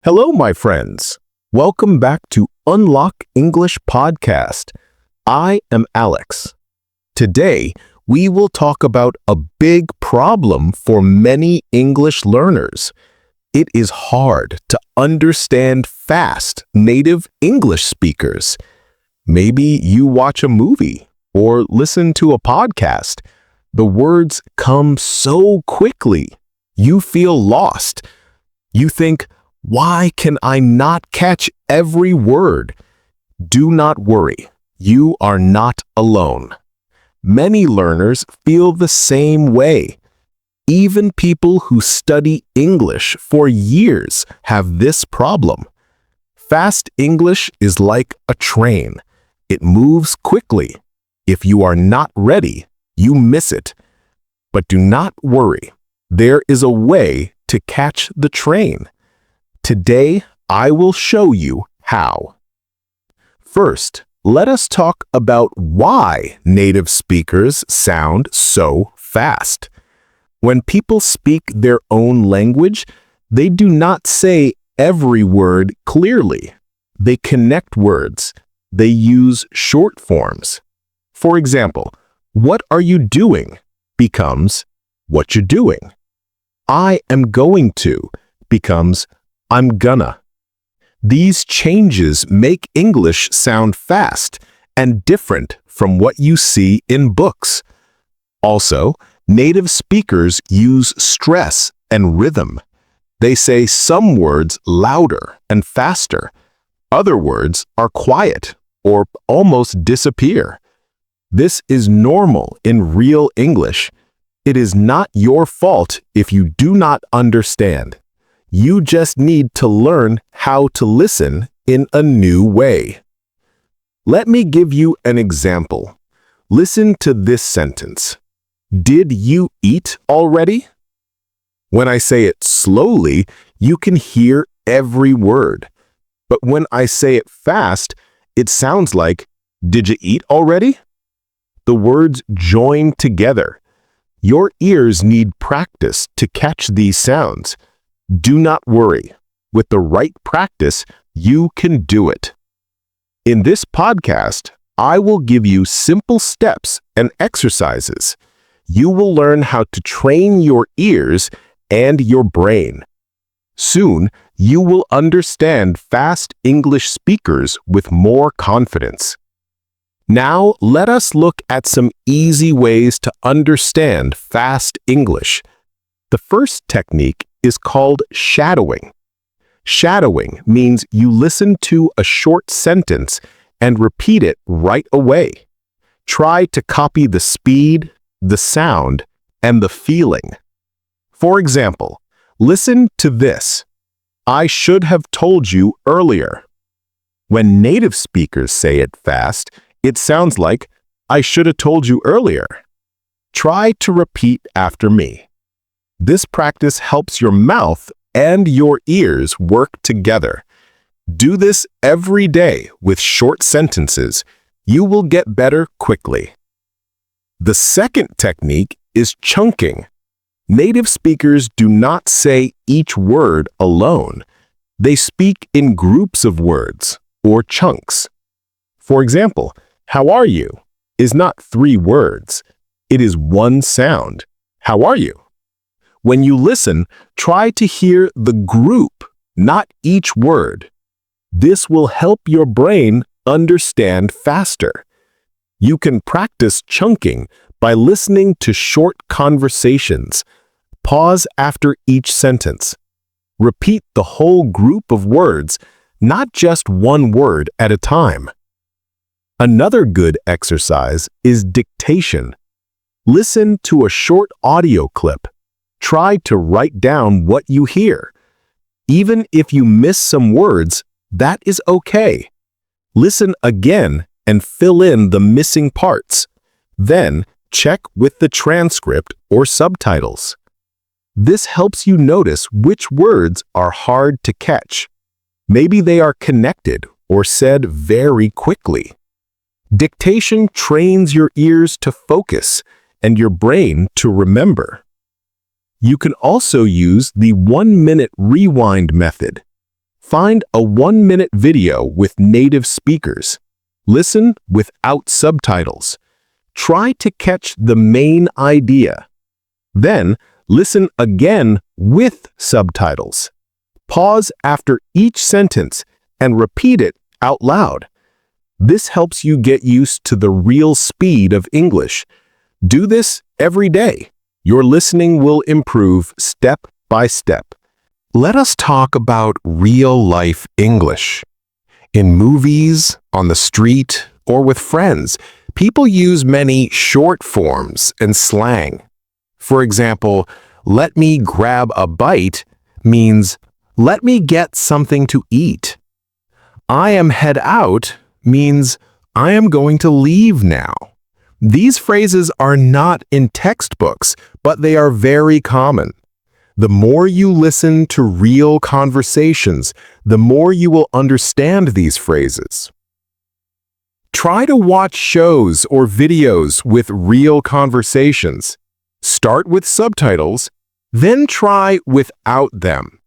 Hello, my friends. Welcome back to Unlock English Podcast. I am Alex. Today, we will talk about a big problem for many English learners. It is hard to understand fast native English speakers. Maybe you watch a movie or listen to a podcast. The words come so quickly. You feel lost. You think, why can I not catch every word? Do not worry, you are not alone. Many learners feel the same way. Even people who study English for years have this problem. Fast English is like a train. It moves quickly. If you are not ready, you miss it. But do not worry, there is a way to catch the train. Today, I will show you how. First, let us talk about why native speakers sound so fast. When people speak their own language, they do not say every word clearly. They connect words. They use short forms. For example, what are you doing becomes what you're doing. I am going to becomes I'm gonna. These changes make English sound fast and different from what you see in books. Also, native speakers use stress and rhythm. They say some words louder and faster. Other words are quiet or almost disappear. This is normal in real English. It is not your fault if you do not understand. You just need to learn how to listen in a new way. Let me give you an example. Listen to this sentence. Did you eat already? When I say it slowly, you can hear every word. But when I say it fast, it sounds like, did you eat already? The words join together. Your ears need practice to catch these sounds. Do not worry. With the right practice, you can do it. In this podcast, I will give you simple steps and exercises. You will learn how to train your ears and your brain. Soon, you will understand fast English speakers with more confidence. Now, let us look at some easy ways to understand fast English. The first technique is called shadowing. Shadowing means you listen to a short sentence and repeat it right away. Try to copy the speed, the sound, and the feeling. For example, listen to this. I should have told you earlier. When native speakers say it fast, it sounds like, I should have told you earlier. Try to repeat after me. This practice helps your mouth and your ears work together. Do this every day with short sentences. You will get better quickly. The second technique is chunking. Native speakers do not say each word alone. They speak in groups of words or chunks. For example, how are you is not 3 words. It is one sound. How are you? When you listen, try to hear the group, not each word. This will help your brain understand faster. You can practice chunking by listening to short conversations. Pause after each sentence. Repeat the whole group of words, not just one word at a time. Another good exercise is dictation. Listen to a short audio clip. Try to write down what you hear. Even if you miss some words, that is okay. Listen again and fill in the missing parts. Then, check with the transcript or subtitles. This helps you notice which words are hard to catch. Maybe they are connected or said very quickly. Dictation trains your ears to focus and your brain to remember. You can also use the 1-minute rewind method. Find a 1-minute video with native speakers. Listen without subtitles. Try to catch the main idea. Then, listen again with subtitles. Pause after each sentence and repeat it out loud. This helps you get used to the real speed of English. Do this every day. Your listening will improve step by step. Let us talk about real-life English. In movies, on the street, or with friends, people use many short forms and slang. For example, "let me grab a bite" means "let me get something to eat." "I am head out" means "I am going to leave now." These phrases are not in textbooks, but they are very common. The more you listen to real conversations, the more you will understand these phrases. Try to watch shows or videos with real conversations. Start with subtitles, then try without them.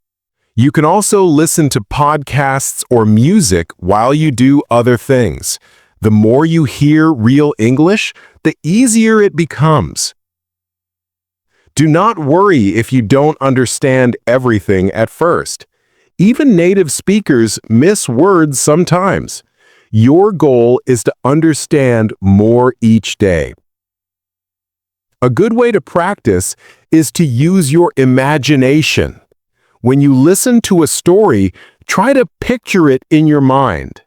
You can also listen to podcasts or music while you do other things. The more you hear real English, the easier it becomes. Do not worry if you don't understand everything at first. Even native speakers miss words sometimes. Your goal is to understand more each day. A good way to practice is to use your imagination. When you listen to a story, try to picture it in your mind.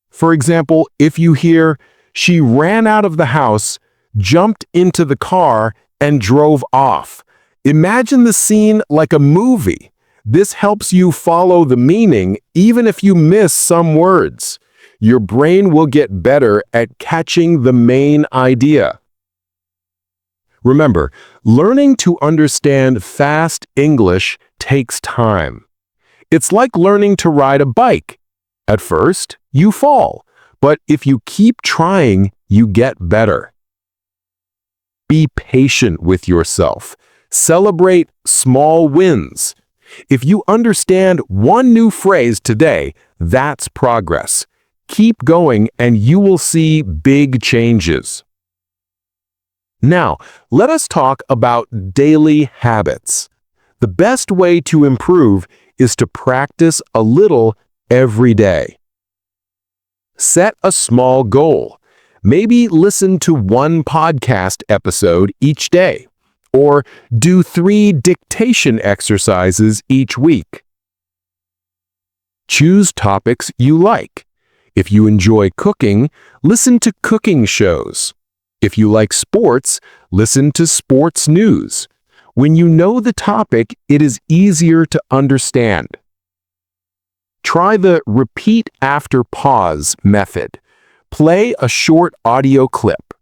For example, if you hear, "She ran out of the house, jumped into the car, and drove off," imagine the scene like a movie. This helps you follow the meaning even if you miss some words. Your brain will get better at catching the main idea. Remember, learning to understand fast English takes time. It's like learning to ride a bike. At first, you fall, but if you keep trying, you get better. Be patient with yourself. Celebrate small wins. If you understand one new phrase today, that's progress. Keep going and you will see big changes. Now, let us talk about daily habits. The best way to improve is to practice a little every day. Set a small goal. Maybe listen to one podcast episode each day, or do 3 dictation exercises each week. Choose topics you like. If you enjoy cooking, listen to cooking shows. If you like sports, listen to sports news. When you know the topic, it is easier to understand. Try the repeat after pause method. Play a short audio clip.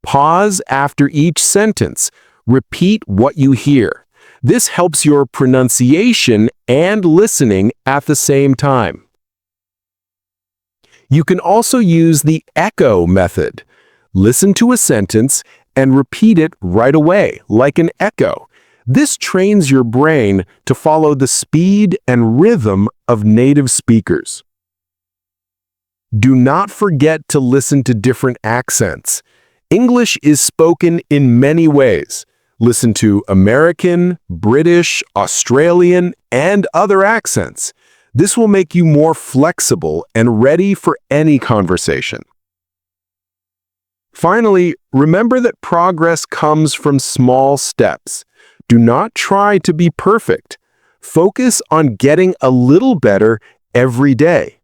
Pause after each sentence. Repeat what you hear. This helps your pronunciation and listening at the same time. You can also use the echo method. Listen to a sentence and repeat it right away, like an echo. This trains your brain to follow the speed and rhythm of native speakers. Do not forget to listen to different accents. English is spoken in many ways. Listen to American, British, Australian, and other accents. This will make you more flexible and ready for any conversation. Finally, remember that progress comes from small steps. Do not try to be perfect. Focus on getting a little better every day.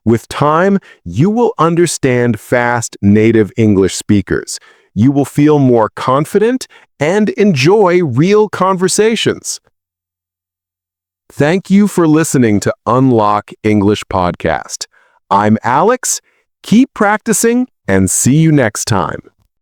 With time, you will understand fast native English speakers. You will feel more confident and enjoy real conversations. Thank you for listening to Unlock English Podcast. I'm Alex. Keep practicing and see you next time.